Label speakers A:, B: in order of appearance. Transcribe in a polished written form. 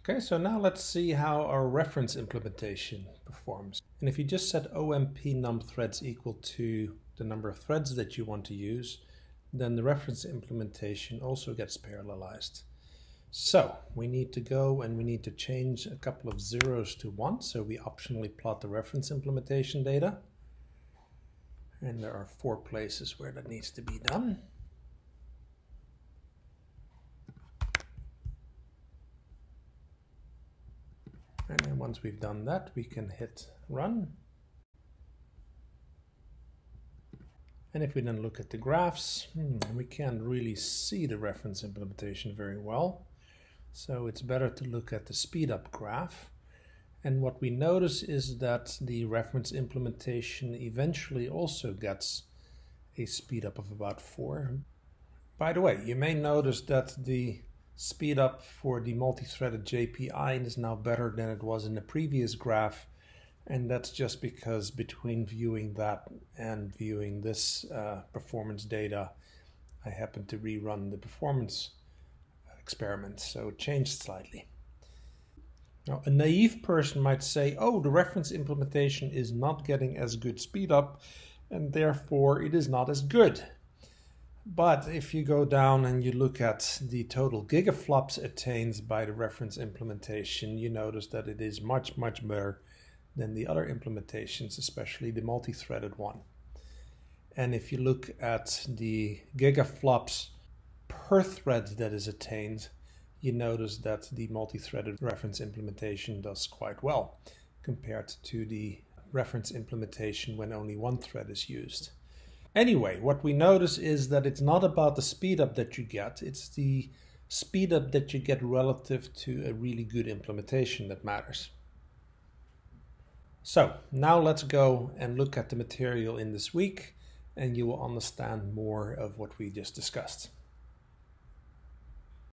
A: Okay, so now let's see how our reference implementation performs. And if you just set OMP num threads equal to the number of threads that you want to use, then the reference implementation also gets parallelized. So we need to go and we need to change a couple of zeros to 1. So we optionally plot the reference implementation data. And there are 4 places where that needs to be done. And then once we've done that, we can hit run. And if we then look at the graphs, we can't really see the reference implementation very well. So it's better to look at the speed up graph. And what we notice is that the reference implementation eventually also gets a speed up of about 4. By the way, you may notice that the speed up for the multi-threaded JPI is now better than it was in the previous graph. And that's just because between viewing that and viewing this performance data, I happened to rerun the performance experiment, so it changed slightly. Now, a naive person might say, oh, the reference implementation is not getting as good speed up, and therefore it is not as good. But if you go down and you look at the total gigaflops attained by the reference implementation, you notice that it is much, much better than the other implementations, especially the multi-threaded one. And if you look at the gigaflops per thread that is attained, you notice that the multi-threaded reference implementation does quite well compared to the reference implementation when only 1 thread is used. Anyway, what we notice is that it's not about the speed up that you get, it's the speed up that you get relative to a really good implementation that matters. So now let's go and look at the material in this week, and you will understand more of what we just discussed.